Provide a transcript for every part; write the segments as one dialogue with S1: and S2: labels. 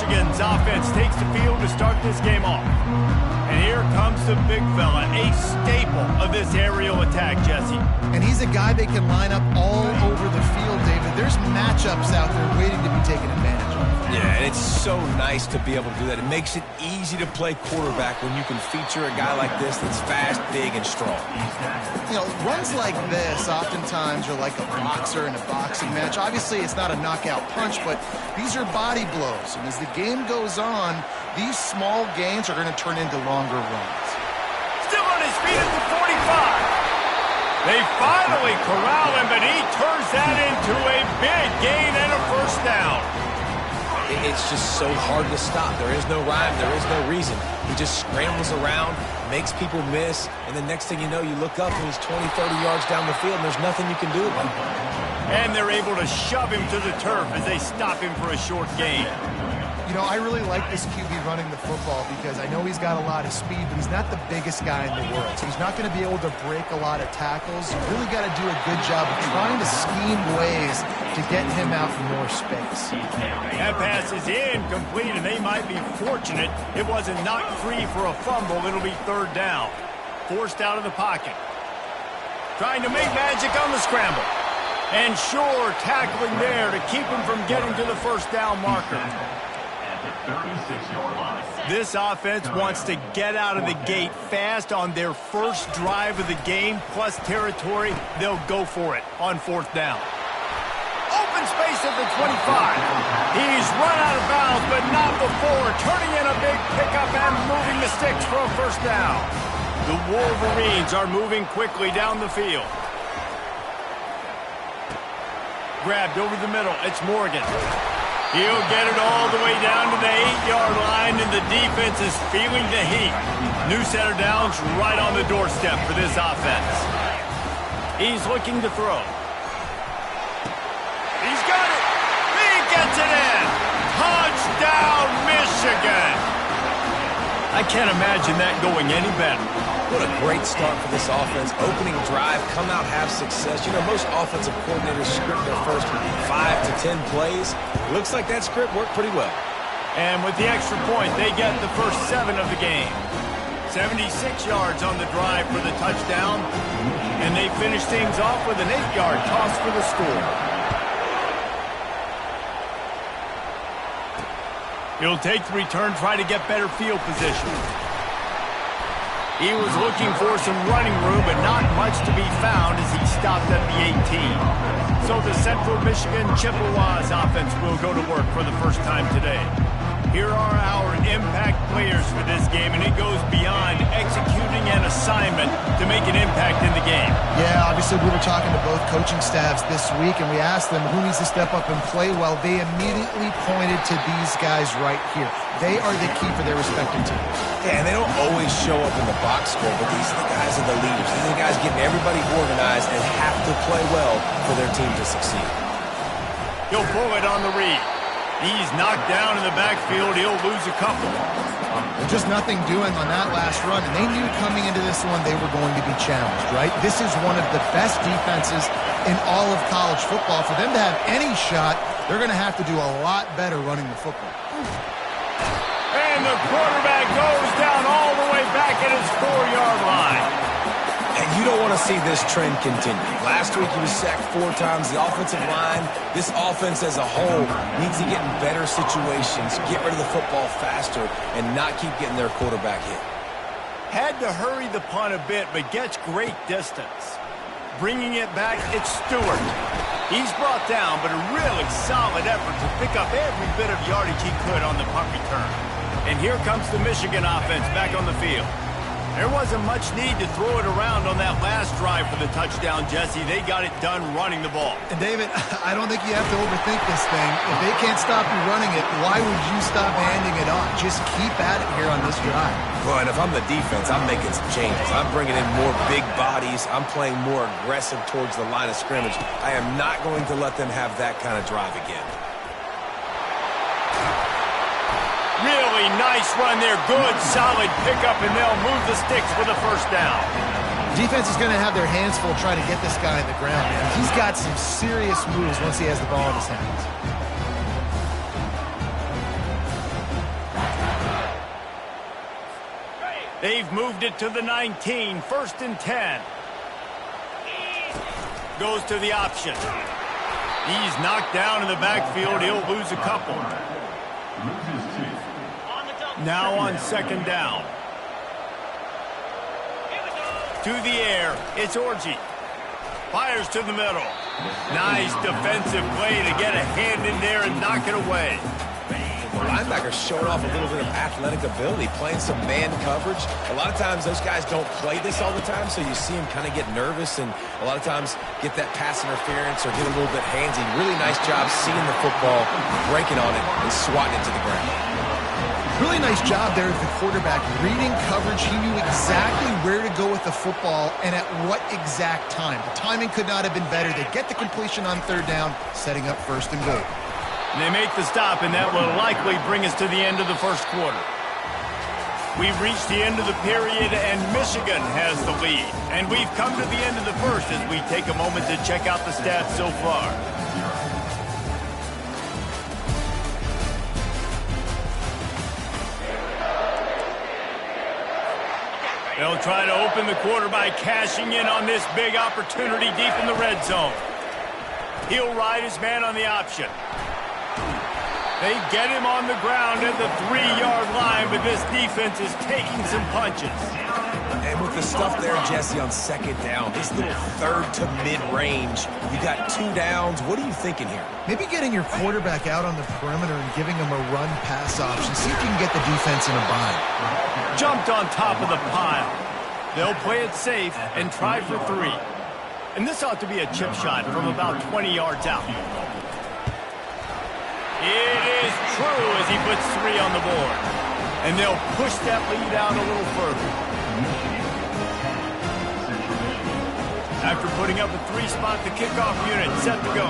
S1: Michigan's offense takes the field to start this game off. And here comes the big fella, a staple of this aerial attack, Jesse.
S2: And he's a guy they can line up all over the field, David. There's matchups out there waiting to be taken advantage of.
S3: Yeah, and it's so nice to be able to do that. It makes it easy to play quarterback when you can feature a guy like this that's fast, big, and strong.
S2: You know, runs like this oftentimes are like a boxer in a boxing match. Obviously, it's not a knockout punch, but these are body blows. And as the game goes on, these small gains are going to turn into longer runs.
S1: Still on his feet at the 45. They finally corral him, but he turns that into a big gain and a first down.
S3: It's just so hard to stop. There is no rhyme. There is no reason. He just scrambles around, makes people miss, and the next thing you know, you look up and he's 20, 30 yards down the field, and there's nothing you can do about it.
S1: And they're able to shove him to the turf as they stop him for a short gain.
S2: You know, I really like this QB running the football because I know he's got a lot of speed, but he's not the biggest guy in the world. So he's not going to be able to break a lot of tackles. You really got to do a good job of trying to scheme ways to get him out in more space.
S1: That pass is incomplete, and they might be fortunate it wasn't knocked free for a fumble. It'll be third down. Forced out of the pocket. Trying to make magic on the scramble. And sure, tackling there to keep him from getting to the first down marker. This offense wants to get out of the gate fast on their first drive of the game, plus territory. They'll go for it on fourth down. Open space at the 25. He's run out of bounds, but not before. Turning in a big pickup and moving the sticks for a first down. The Wolverines are moving quickly down the field. Grabbed over the middle. It's Morgan. He'll get it all the way down to the 8-yard line, and the defense is feeling the heat. New center downs right on the doorstep for this offense. He's looking to throw. He's got it. He gets it in. Touchdown, Michigan. I can't imagine that going any better.
S3: What a great start for this offense. Opening drive, come out, have success. You know, most offensive coordinators script their first 5 to 10 plays. Looks like that script worked pretty well.
S1: And with the extra point, they get the first 7 of the game. 76 yards on the drive for the touchdown. And they finish things off with an 8-yard toss for the score. He'll take the return, try to get better field position. He was looking for some running room, but not much to be found as he stopped at the 18. So the Central Michigan Chippewas offense will go to work for the first time today. Here are our impact players for this game, and it goes beyond executing an assignment to make an impact in the game.
S2: Yeah, obviously we were talking to both coaching staffs this week, and we asked them who needs to step up and play well. They immediately pointed to these guys right here. They are the key for their respective teams.
S3: Yeah, and they don't always show up in the box score, but these are the guys that are the leaders. These are the guys getting everybody organized and have to play well for their team to succeed.
S1: He'll pull it on the read. He's knocked down in the backfield. He'll lose a couple.
S2: Just nothing doing on that last run, and they knew coming into this one they were going to be challenged, right? This is one of the best defenses in all of college football. For them to have any shot, they're going to have to do a lot better running the football.
S1: And the quarterback goes down all the way back at his 4-yard line.
S3: And you don't want to see this trend continue. Last week he was sacked 4 times. The offensive line, this offense as a whole, needs to get in better situations, get rid of the football faster, and not keep getting their quarterback hit.
S1: Had to hurry the punt a bit, but gets great distance. Bringing it back, it's Stewart. He's brought down, but a really solid effort to pick up every bit of yardage he could on the punt return. And here comes the Michigan offense back on the field. There wasn't much need to throw it around on that last drive for the touchdown, Jesse. They got it done running the ball.
S2: And, David, I don't think you have to overthink this thing. If they can't stop you running it, why would you stop handing it off? Just keep at it here on this drive.
S3: Well, and if I'm the defense, I'm making some changes. I'm bringing in more big bodies. I'm playing more aggressive towards the line of scrimmage. I am not going to let them have that kind of drive again.
S1: Really nice run there. Good, solid pickup, and they'll move the sticks for the first down.
S2: Defense is going to have their hands full trying to get this guy on the ground, man. He's got some serious moves once he has the ball in his hands.
S1: They've moved it to the 19, 1st and 10. Goes to the option. He's knocked down in the backfield. He'll lose a couple. Now on 2nd down. To the air, it's Orji. Fires to the middle. Nice defensive play to get a hand in there and knock it away.
S3: The linebacker's showing off a little bit of athletic ability, playing some man coverage. A lot of times those guys don't play this all the time, so you see them kind of get nervous and a lot of times get that pass interference or get a little bit handsy. Really nice job seeing the football, breaking on it, and swatting it to the ground.
S2: Really nice job there of the quarterback. Reading coverage, he knew exactly where to go with the football and at what exact time. The timing could not have been better. They get the completion on 3rd down, setting up 1st and goal.
S1: And they make the stop, and that will likely bring us to the end of the 1st quarter. We've reached the end of the period, and Michigan has the lead. And we've come to the end of the 1st as we take a moment to check out the stats so far. They'll try to open the quarter by cashing in on this big opportunity deep in the red zone. He'll ride his man on the option. They get him on the ground at the 3-yard line, but this defense is taking some punches.
S3: And with the stuff there, Jesse, on 2nd down, this little 3rd to mid-range, you got 2 downs. What are you thinking here?
S2: Maybe getting your quarterback out on the perimeter and giving him a run-pass option. See if you can get the defense in a bind.
S1: Jumped on top of the pile. They'll play it safe and try for 3. And this ought to be a chip shot from about 20 yards out. It is true as he puts 3 on the board. And they'll push that lead out a little further. After putting up a 3-spot, the kickoff unit set to go.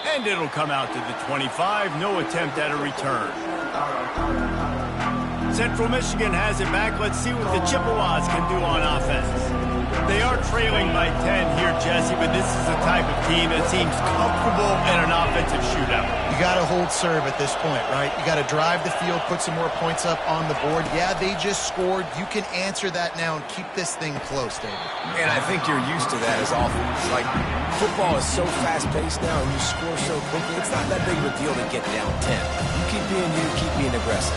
S1: And it'll come out to the 25. No attempt at a return. Central Michigan has it back. Let's see what the Chippewas can do on offense. They are trailing by 10 here, Jesse, but this is the type of team that seems comfortable in an offensive shootout.
S2: You got to hold serve at this point, right? You got to drive the field, put some more points up on the board. Yeah, they just scored. You can answer that now and keep this thing close, David.
S3: And I think you're used to that as offense. Like, football is so fast-paced now and you score so quickly, it's not that big of a deal to get down 10. You keep being aggressive.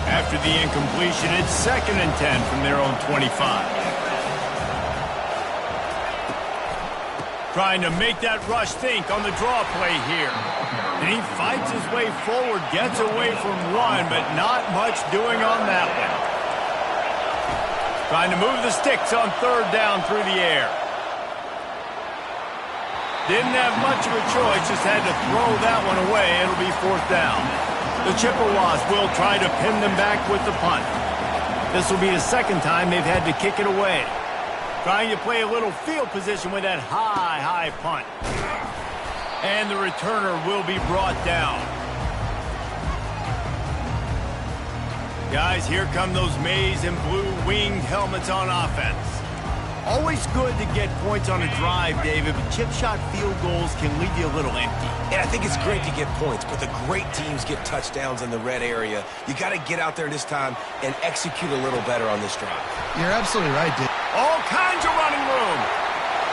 S1: After the incompletion, it's 2nd and 10 from their own 25. Trying to make that rush think on the draw play here. And he fights his way forward, gets away from 1, but not much doing on that one. Trying to move the sticks on 3rd down through the air. Didn't have much of a choice, just had to throw that one away. It'll be 4th down. The Chippewas will try to pin them back with the punt. This will be the 2nd time they've had to kick it away. Trying to play a little field position with that high punt. And the returner will be brought down. Guys, here come those maize and blue winged helmets on offense. Always good to get points on a drive, David, but chip shot field goals can leave you a little empty.
S3: And I think it's great to get points, but the great teams get touchdowns in the red area. You got to get out there this time and execute a little better on this drive.
S2: You're absolutely right, Dick.
S1: All kinds of running room.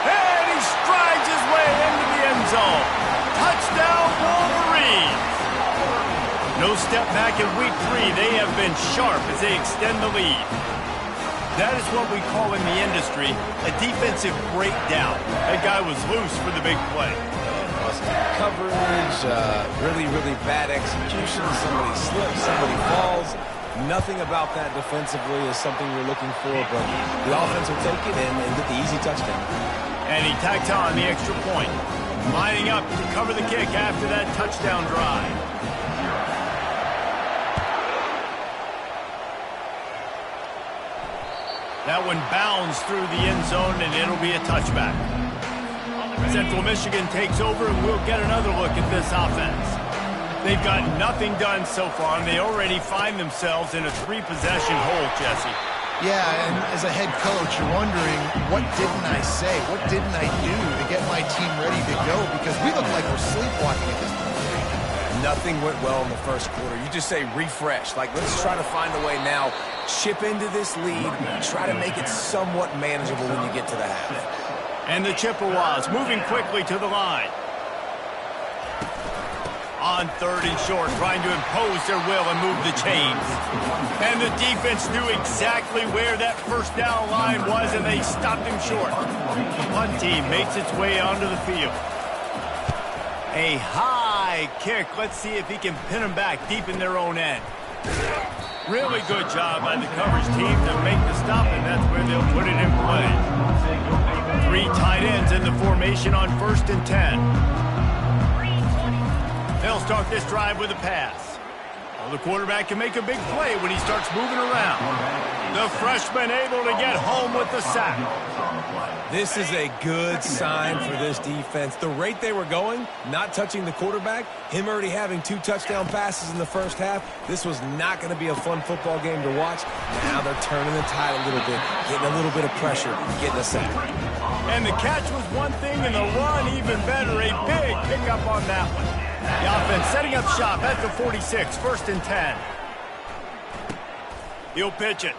S1: And he strides his way into the end zone. Touchdown, Wolverines. No step back in week 3. They have been sharp as they extend the lead. That is what we call in the industry a defensive breakdown. That guy was loose for the big play.
S3: Coverage, really bad execution. Somebody slips, somebody falls. Nothing about that defensively is something we're looking for, but the offense will take it and get the easy touchdown.
S1: And he tacks on the extra point. Lining up to cover the kick after that touchdown drive. That one bounds through the end zone, and it'll be a touchback. Central Michigan takes over, and we'll get another look at this offense. They've got nothing done so far, and they already find themselves in a 3-possession hole, Jesse.
S2: Yeah, and as a head coach, you're wondering, what didn't I say? What didn't I do to get my team ready to go? Because we look like we're sleepwalking at this point.
S3: Nothing went well in the first quarter. You just say refresh. Like, let's try to find a way now, chip into this lead, try to make it somewhat manageable when you get to the half.
S1: And the Chippewas moving quickly to the line. On 3rd and short, trying to impose their will and move the chains. And the defense knew exactly where that first down line was, and they stopped him short. The punt team makes its way onto the field. A high kick. Let's see if he can pin them back deep in their own end. Really good job by the coverage team to make the stop, and that's where they'll put it in play. 3 tight ends in the formation on 1st and 10. They'll start this drive with a pass. Well, the quarterback can make a big play when he starts moving around. The freshman able to get home with the sack.
S3: This is a good sign for this defense. The rate they were going, not touching the quarterback, him already having 2 touchdown passes in the first half, this was not going to be a fun football game to watch. Now they're turning the tide a little bit, getting a little bit of pressure, getting a sack.
S1: And the catch was one thing, and the run even better. A big pickup on that one. The offense setting up shop at the 46, 1st and 10. He'll pitch it.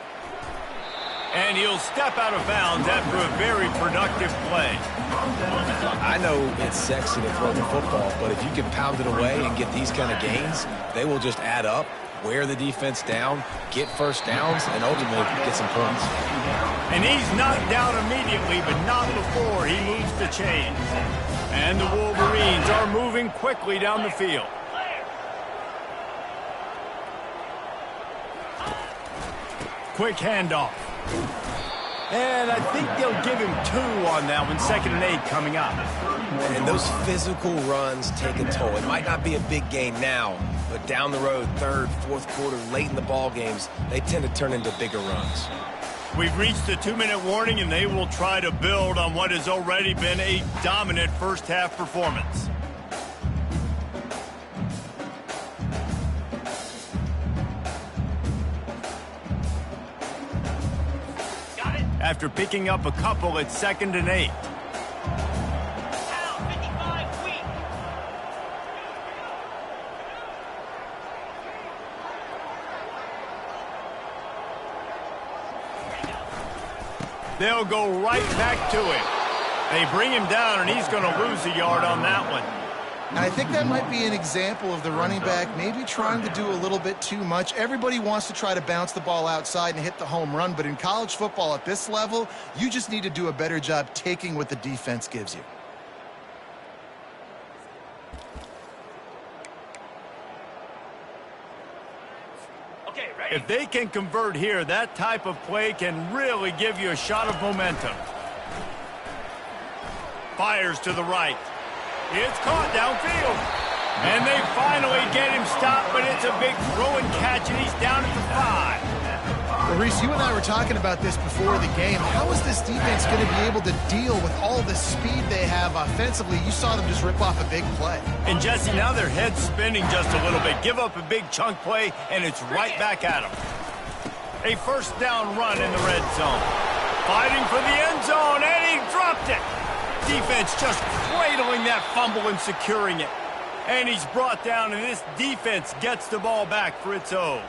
S1: And he'll step out of bounds after a very productive play.
S3: I know it's sexy to throw the football, but if you can pound it away and get these kind of gains, they will just add up, wear the defense down, get first downs, and ultimately get some points.
S1: And he's knocked down immediately, but not before he moves the chains. And the Wolverines are moving quickly down the field. Quick handoff. And I think they'll give him 2 on that one. 2nd and 8 coming up.
S3: And those physical runs take a toll. It might not be a big gain now, but down the road, 3rd, 4th quarter, late in the ball games, they tend to turn into bigger runs.
S1: We've reached the 2-minute warning, and they will try to build on what has already been a dominant first-half performance. After picking up a couple, it's 2nd and 8. They'll go right back to him. They bring him down, and he's going to lose a yard on that one.
S2: And I think that might be an example of the running back maybe trying to do a little bit too much. Everybody wants to try to bounce the ball outside and hit the home run, but in college football at this level, you just need to do a better job taking what the defense gives you.
S1: If they can convert here, that type of play can really give you a shot of momentum. Fires to the right. It's caught downfield. And they finally get him stopped, but it's a big throw and catch, and he's down at the 5.
S2: Well, Reese, you and I were talking about this before the game. How is this defense going to be able to deal with all the speed they have offensively? You saw them just rip off a big play.
S1: And, Jesse, now their head's spinning just a little bit. Give up a big chunk play, and it's right back at them. A first down run in the red zone. Fighting for the end zone, and he dropped it. Defense just cradling that fumble and securing it. And he's brought down, and this defense gets the ball back for its own.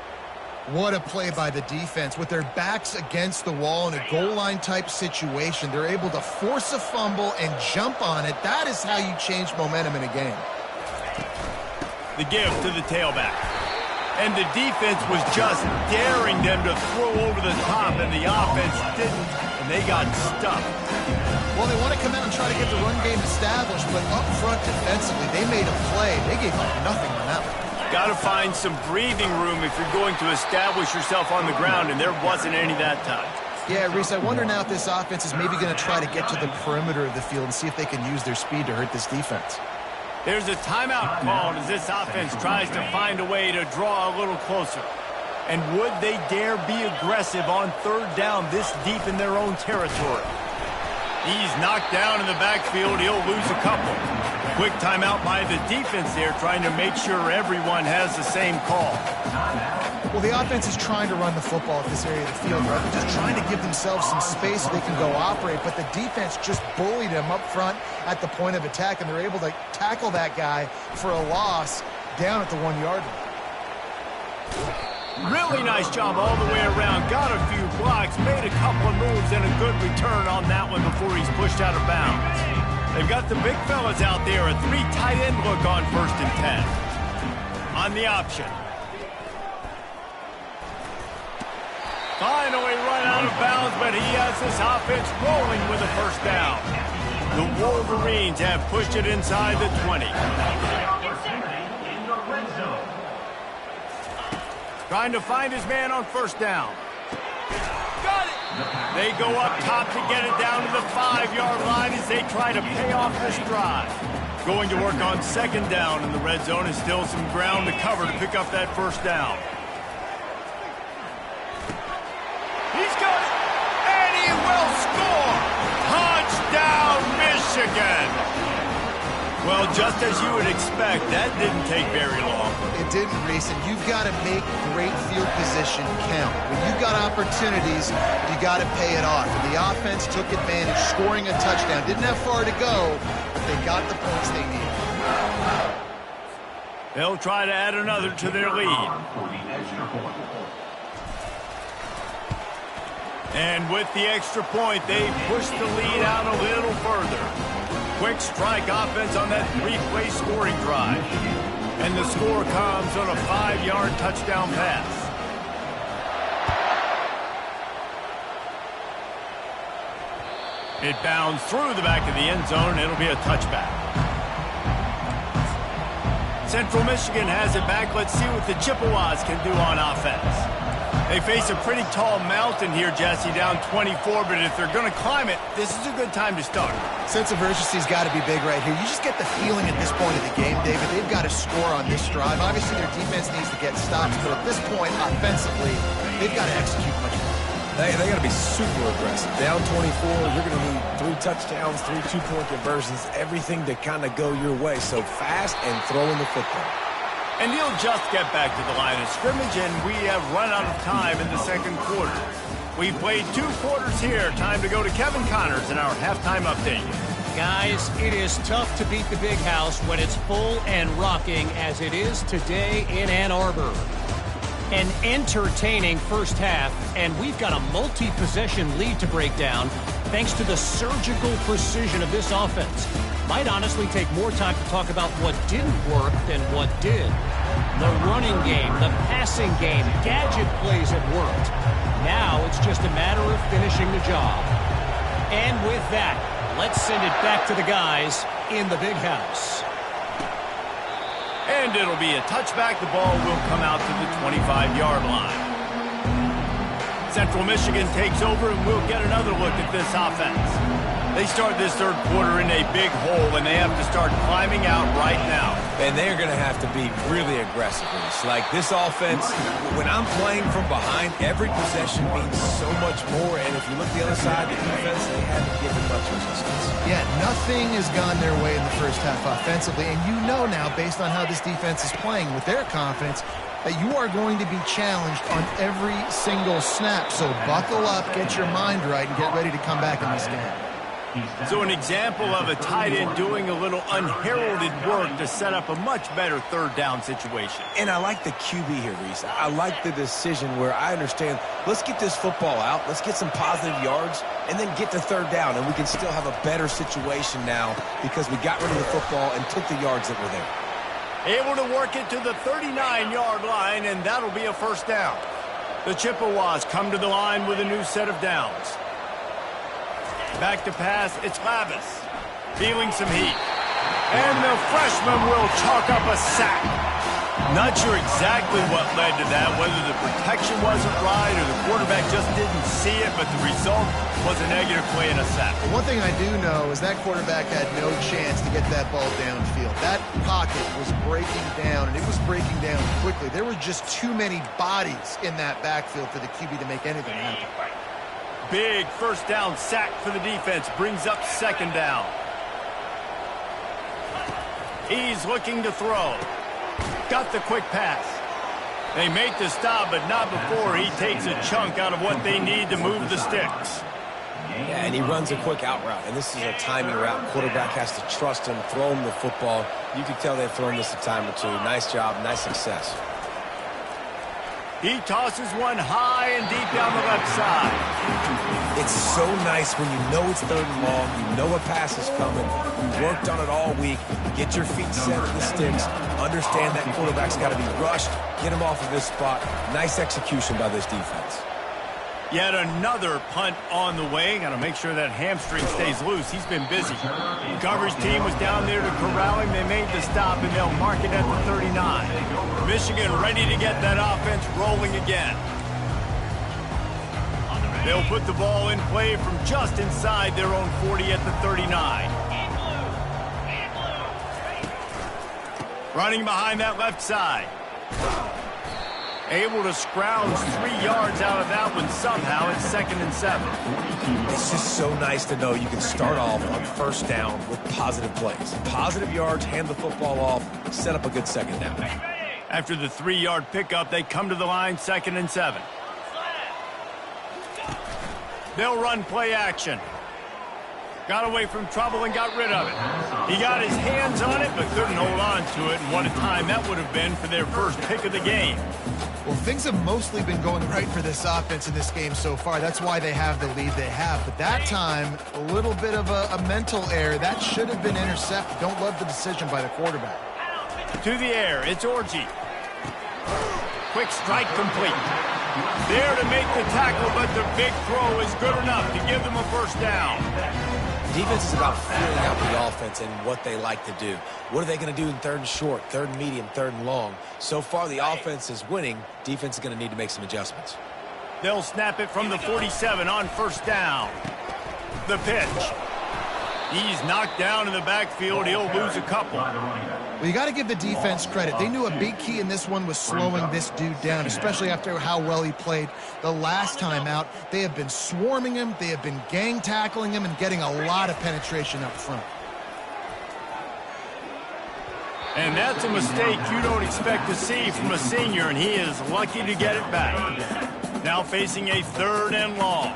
S2: What a play by the defense. With their backs against the wall in a goal line type situation, they're able to force a fumble and jump on it. That is how you change momentum in a game.
S1: The give to the tailback. And the defense was just daring them to throw over the top, and the offense didn't, and they got stuck.
S2: Well, they want to come out and try to get the run game established, but up front defensively, they made a play. They gave up nothing on that one.
S1: Got to find some breathing room if you're going to establish yourself on the ground, and there wasn't any that time.
S2: Yeah, Reese, I wonder now if this offense is maybe going to try to get to the perimeter of the field and see if they can use their speed to hurt this defense.
S1: There's a timeout called as this offense tries to find a way to draw a little closer. And would they dare be aggressive on 3rd down this deep in their own territory? He's knocked down in the backfield. He'll lose a couple. Quick timeout by the defense there, trying to make sure everyone has the same call.
S2: Well, the offense is trying to run the football at this area of the field, right? They're just trying to give themselves some space so they can go operate, but the defense just bullied them up front at the point of attack, and they're able to tackle that guy for a loss down at the 1-yard line.
S1: Really nice job all the way around. Got a few blocks, made a couple of moves, and a good return on that one before he's pushed out of bounds. They've got the big fellas out there. A 3 tight end look on 1st and 10. On the option. Finally run out of bounds, but he has this offense rolling with a 1st down. The Wolverines have pushed it inside the 20. Trying to find his man on 1st down. Got it! They go up top to get it down to the 5-yard line as they try to pay off this drive. Going to work on 2nd down in the red zone, and still some ground to cover to pick up that 1st down. He's got it! And he will score! Touchdown, Michigan! Well, just as you would expect, that didn't take very long.
S2: It didn't, Reese, and you've got to make great field position count. When you've got opportunities, you got to pay it off. And the offense took advantage, scoring a touchdown. Didn't have far to go, but they got the points they needed.
S1: They'll try to add another to their lead. And with the extra point, they push the lead out a little further. Quick strike offense on that 3-play scoring drive. And the score comes on a 5-yard touchdown pass. It bounds through the back of the end zone, and it'll be a touchback. Central Michigan has it back. Let's see what the Chippewas can do on offense. They face a pretty tall mountain here, Jesse, down 24, but if they're going to climb it, this is a good time to start.
S2: Sense of urgency's got to be big right here. You just get the feeling at this point of the game, David, they've got to score on this drive. Obviously, their defense needs to get stops, but at this point, offensively, they've got to execute much more.
S3: They got to be super aggressive. Down 24, you're going to need 3 touchdowns, 3 2-point conversions, everything to kind of go your way. So fast and throwing the football.
S1: And he'll just get back to the line of scrimmage, and we have run out of time in the 2nd quarter. We've played 2 quarters here. Time to go to Kevin Connors in our halftime update.
S4: Guys, it is tough to beat the Big House when it's full and rocking as it is today in Ann Arbor. An entertaining first half, and we've got a multi-possession lead to break down thanks to the surgical precision of this offense. Might honestly take more time to talk about what didn't work than what did. The running game, the passing game, gadget plays have worked. Now it's just a matter of finishing the job. And with that, let's send it back to the guys in the Big House.
S1: And it'll be a touchback. The ball will come out to the 25-yard line. Central Michigan takes over, and we'll get another look at this offense. They start this 3rd quarter in a big hole, and they have to start climbing out right now.
S3: And they're going to have to be really aggressive. Like this offense, when I'm playing from behind, every possession means so much more. And if you look the other side, the defense, they haven't given much resistance.
S2: Yeah, nothing has gone their way in the first half offensively. And you know now, based on how this defense is playing with their confidence, that you are going to be challenged on every single snap. So buckle up, get your mind right, and get ready to come back in this game.
S1: So an example of a tight end doing a little unheralded work to set up a much better 3rd down situation.
S3: And I like the QB here, Reese. I like the decision where I understand, let's get this football out, let's get some positive yards, and then get to 3rd down, and we can still have a better situation now because we got rid of the football and took the yards that were there.
S1: Able to work it to the 39-yard line, and that'll be a 1st down. The Chippewas come to the line with a new set of downs. Back to pass, it's Lavis. Feeling some heat. And the freshman will chalk up a sack. Not sure exactly what led to that, whether the protection wasn't right or the quarterback just didn't see it, but the result was a negative play and a sack.
S2: One thing I do know is that quarterback had no chance to get that ball downfield. That pocket was breaking down, and it was breaking down quickly. There were just too many bodies in that backfield for the QB to make anything happen.
S1: Big 1st down sack for the defense. Brings up 2nd down. He's looking to throw. Got the quick pass. They make the stop, but not before he takes a chunk out of what they need to move the sticks.
S3: Yeah, and he runs a quick out route, and this is a timing route. Quarterback has to trust him, throw him the football. You can tell they've thrown this a time or two. Nice job, nice success.
S1: He tosses one high and deep down the left side.
S3: It's so nice when you know it's third and long, you know a pass is coming, you worked on it all week, get your feet set at the sticks, understand that quarterback's got to be rushed, get him off of this spot. Nice execution by this defense.
S1: Yet another punt on the way. Got to make sure that hamstring stays loose. He's been busy. Coverage team was down there to corral him. They made the stop, and they'll mark it at the 39. Michigan ready to get that offense rolling again. They'll put the ball in play from just inside their own 40 at the 39. Running behind that left side. Able to scrounge 3 yards out of that one somehow. It's 2nd and 7.
S3: It's just so nice to know you can start off on first down with positive plays. Positive yards, hand the football off, set up a good second down.
S1: After the 3-yard pickup, they come to the line, 2nd and 7. They'll run play action. Got away from trouble and got rid of it. He got his hands on it, but couldn't hold on to it. And what a time that would have been for their first pick of the game.
S2: Well, things have mostly been going right for this offense in this game so far. That's why they have the lead they have. But that time, a little bit of a mental error. That should have been intercepted. Don't love the decision by the quarterback.
S1: To the air, it's Orji. Quick strike complete. There to make the tackle, but the big throw is good enough to give them a first down.
S3: Defense is about feeling out the offense and what they like to do. What are they going to do in 3rd and short, 3rd and medium, 3rd and long? So far, the offense is winning. Defense is going to need to make some adjustments.
S1: They'll snap it from the 47 on first down. The pitch. He's knocked down in the backfield. He'll lose a couple.
S2: Well, you got to give the defense credit. They knew a big key in this one was slowing this dude down, especially after how well he played the last time out. They have been swarming him. They have been gang tackling him and getting a lot of penetration up front.
S1: And that's a mistake you don't expect to see from a senior, and he is lucky to get it back. Now facing a 3rd and long.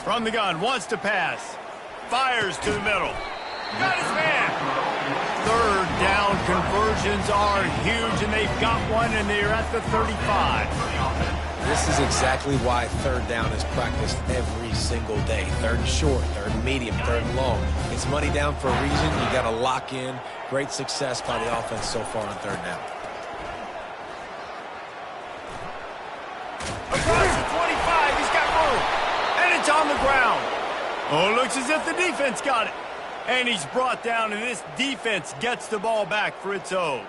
S1: From the gun, wants to pass. Fires to the middle. Got his man. 3rd down conversions are huge, and they've got one, and they're at the 35.
S3: This is exactly why 3rd down is practiced every single day. 3rd and short, 3rd and medium, 3rd and long. It's money down for a reason. You got to lock in. Great success by the offense so far on 3rd down.
S1: Across the 25, he's got room. And it's on the ground. Oh, looks as if the defense got it. And he's brought down, and this defense gets the ball back for its own.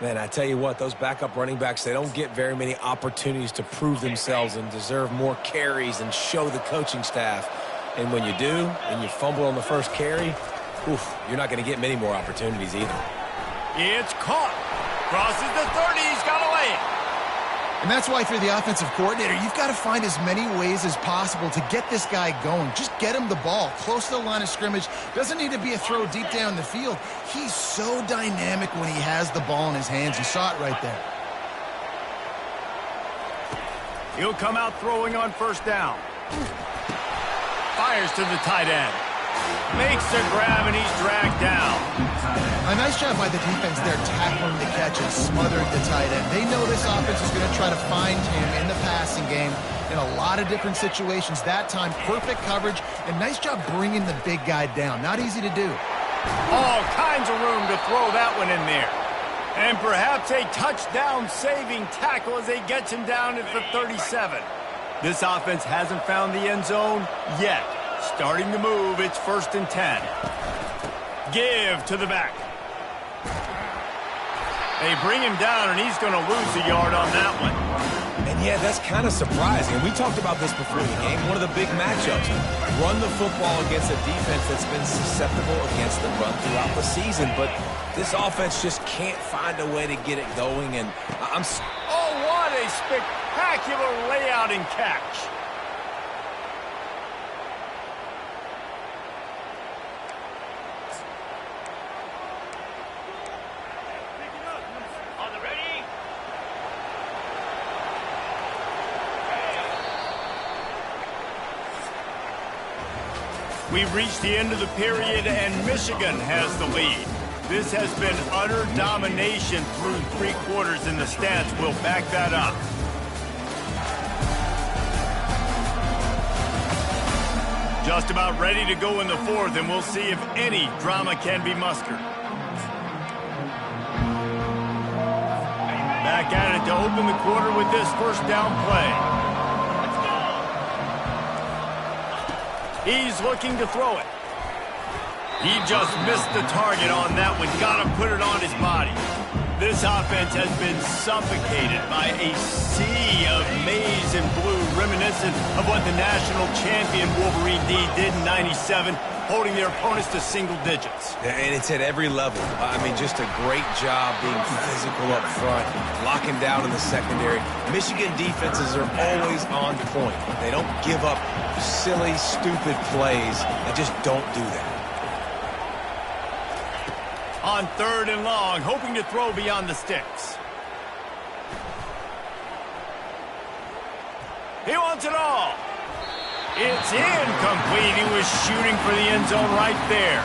S3: Man, I tell you what, those backup running backs, they don't get very many opportunities to prove themselves and deserve more carries and show the coaching staff. And when you do, and you fumble on the first carry, you're not going to get many more opportunities either.
S1: It's caught. Crosses the 30. He's got to lay it.
S2: And that's why, if you're the offensive coordinator, you've got to find as many ways as possible to get this guy going. Just get him the ball close to the line of scrimmage. Doesn't need to be a throw deep down the field. He's so dynamic when he has the ball in his hands. You saw it right there.
S1: He'll come out throwing on first down. Fires to the tight end. Makes the grab, and he's dragged down.
S2: A nice job by the defense there, tackling the catch and smothering the tight end. They know this offense is going to try to find him in the passing game in a lot of different situations. That time, perfect coverage, and nice job bringing the big guy down. Not easy to do.
S1: All kinds of room to throw that one in there. And perhaps a touchdown-saving tackle as they gets him down at the 37. This offense hasn't found the end zone yet. Starting to move, it's 1st and 10. Give to the back. They bring him down, and he's going to lose a yard on that one.
S3: And yeah, that's kind of surprising. We talked about this before the game. One of the big matchups. Run the football against a defense that's been susceptible against the run throughout the season. But this offense just can't find a way to get it going. And
S1: Oh, what a spectacular layout and catch. We've reached the end of the period, and Michigan has the lead. This has been utter domination through 3 quarters, and the stats will back that up. Just about ready to go in the 4th, and we'll see if any drama can be mustered. Back at it to open the quarter with this first down play. He's looking to throw it. He just missed the target on that one. Got to put it on his body. This offense has been suffocated by a sea of maize and blue, reminiscent of what the national champion Wolverine D did in '97, holding their opponents to single digits.
S3: And it's at every level. I mean, just a great job being physical up front, locking down in the secondary. Michigan defenses are always on point. They don't give up silly, stupid plays. They just don't do that.
S1: On 3rd and long, hoping to throw beyond the sticks. He wants it all. It's incomplete. He was shooting for the end zone right there.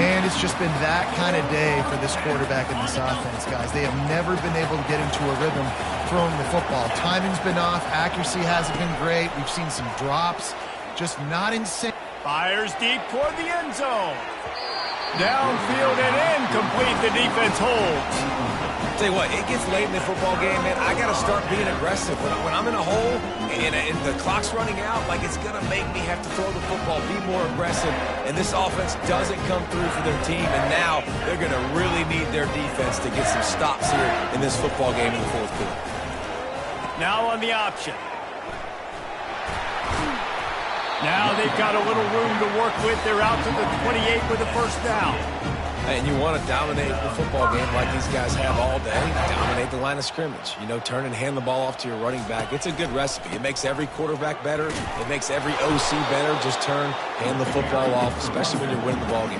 S2: And it's just been that kind of day for this quarterback in this offense, guys. They have never been able to get into a rhythm throwing the football. Timing's been off. Accuracy hasn't been great. We've seen some drops. Just not insane.
S1: Fires deep toward the end zone. Downfield and incomplete. The defense holds.
S3: Tell you what, it gets late in the football game, man. I got to start being aggressive. When I'm in a hole and the clock's running out, like, it's going to make me have to throw the football, be more aggressive. And this offense doesn't come through for their team. And now they're going to really need their defense to get some stops here in this football game in the 4th quarter.
S1: Now on the option. Now they've got a little room to work with. They're out to the 28 with a first down.
S3: And you want to dominate the football game like these guys have all day. Dominate the line of scrimmage. You know, turn and hand the ball off to your running back. It's a good recipe. It makes every quarterback better. It makes every OC better. Just turn, hand the football off, especially when you're winning the ball game.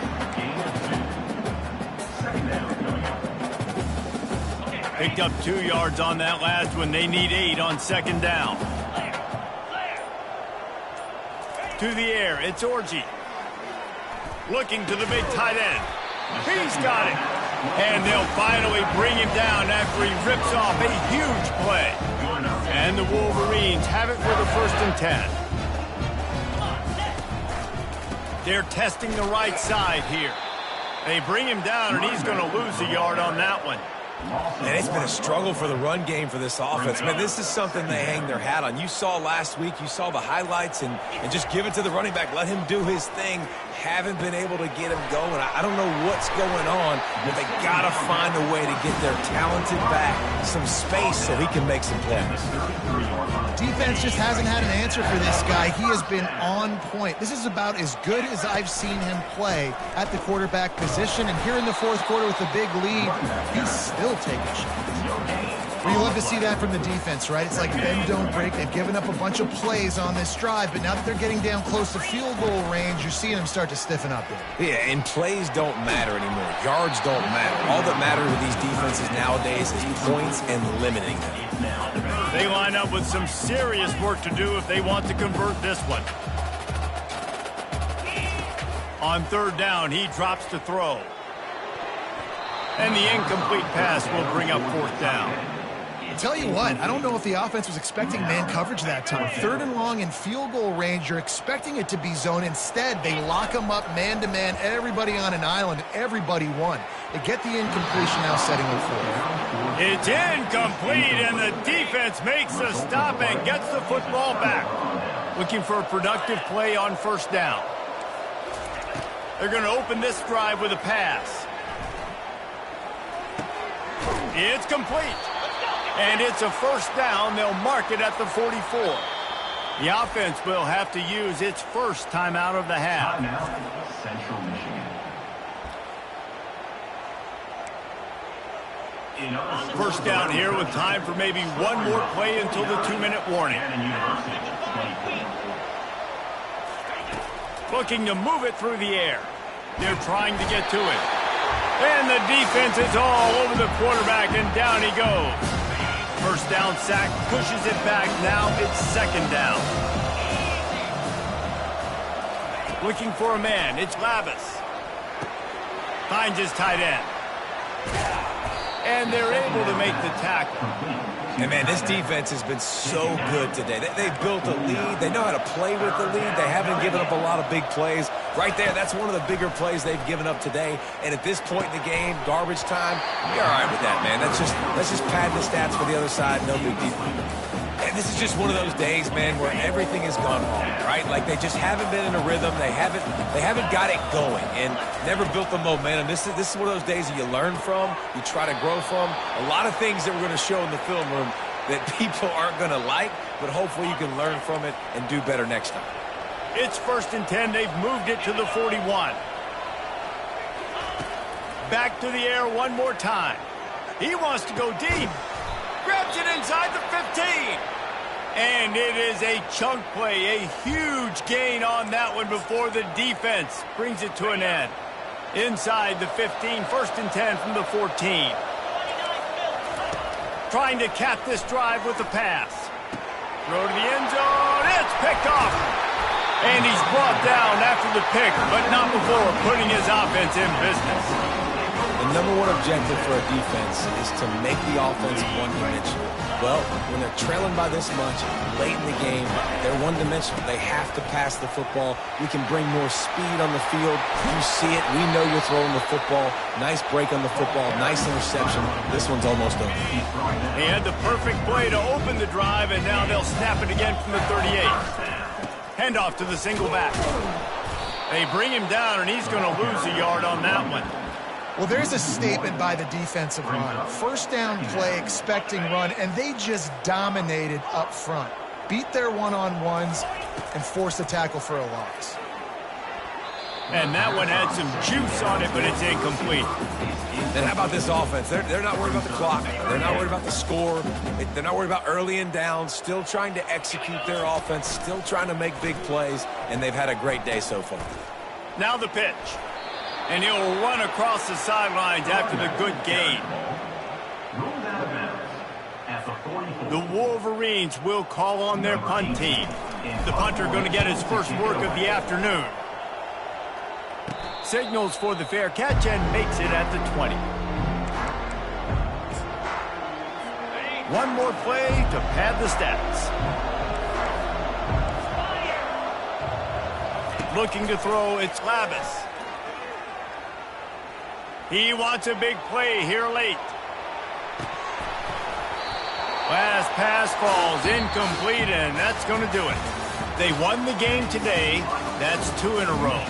S1: Picked up 2 yards on that last one. They need 8 on 2nd down. To the air, it's Orji. Looking to the big tight end. He's got it. And they'll finally bring him down after he rips off a huge play. And the Wolverines have it with a 1st and 10. They're testing the right side here. They bring him down, and he's going to lose a yard on that one.
S3: And it's been a struggle for the run game for this offense. Man, this is something they hang their hat on. You saw last week, you saw the highlights, and just give it to the running back. Let him do his thing. Haven't been able to get him going. I don't know what's going on, but they got to find a way to get their talented back some space so he can make some plays.
S2: Defense just hasn't had an answer for this guy. He has been on point. This is about as good as I've seen him play at the quarterback position. And here in the 4th quarter with a big lead, he's still taking shots. Well, you love to see that from the defense, right? It's like bend, don't break. They've given up a bunch of plays on this drive, but now that they're getting down close to field goal range, you're seeing them start to stiffen up.
S3: Yeah, and plays don't matter anymore. Yards don't matter. All that matters with these defenses nowadays is points and limiting them.
S1: They line up with some serious work to do if they want to convert this one. On 3rd down, he drops to throw. And the incomplete pass will bring up 4th down.
S2: I'll tell you what, I don't know if the offense was expecting man coverage that time. 3rd and long in field goal range, you're expecting it to be zone. Instead, they lock them up man-to-man, everybody on an island, everybody won. They get the incompletion now, setting it forward.
S1: It's incomplete, and the defense makes the stop and gets the football back. Looking for a productive play on 1st down. They're going to open this drive with a pass. It's complete. And it's a 1st down. They'll mark it at the 44. The offense will have to use its first timeout of the half.
S5: Central Michigan.
S1: 1st down here with time for maybe one more play until the 2-minute warning. Looking to move it through the air. They're trying to get to it. And the defense is all over the quarterback, and down he goes. 1st down sack, pushes it back. Now it's 2nd down. Looking for a man. It's Lavis. Finds his tight end. And they're able to make the tackle.
S3: And, man, this defense has been so good today. They've built a lead. They know how to play with the lead. They haven't given up a lot of big plays. Right there, that's one of the bigger plays they've given up today. And at this point in the game, garbage time, you're all right with that, man. That's just padding the stats for the other side. No big deal. And this is just one of those days, man, where everything has gone wrong, right? Like they just haven't been in a rhythm. They haven't got it going and never built the momentum. This is one of those days that you learn from, you try to grow from. A lot of things that we're going to show in the film room that people aren't going to like, but hopefully you can learn from it and do better next time.
S1: It's 1st and 10. They've moved it to the 41. Back to the air one more time. He wants to go deep. Grabs it inside the 15. And it is a chunk play, a huge gain on that one before the defense brings it to an end. Inside the 15, 1st and 10 from the 14. Trying to cap this drive with a pass. Throw to the end zone. It's picked off. And he's brought down after the pick, but not before putting his offense in business.
S3: The number one objective for a defense is to make the offense one-dimensional. Well, when they're trailing by this much late in the game, they're one-dimensional. They have to pass the football. We can bring more speed on the field. You see it. We know you're throwing the football. Nice break on the football. Nice interception. This one's almost over.
S1: He had the perfect play to open the drive, and now they'll snap it again from the 38. Handoff to the single back. They bring him down, and he's going to lose a yard on that one.
S2: Well, there's a statement by the defensive line. First down play, expecting run, and they just dominated up front. Beat their one-on-ones and forced a tackle for a loss.
S3: And that one had some juice on it, but it's incomplete. And how about this offense? They're not worried about the clock. They're not worried about the score. They're not worried about early and down. Still trying to execute their offense. Still trying to make big plays. And they've had a great day so far.
S1: Now the pitch. And he'll run across the sidelines after the good gain. The Wolverines will call on their punt team. The punter going to get his first work of the afternoon. Signals for the fair catch and makes it at the 20. One more play to pad the stats. Looking to throw, it's Lavis. He wants a big play here late. Last pass falls incomplete, and that's going to do it. They won the game today. That's 2 in a row.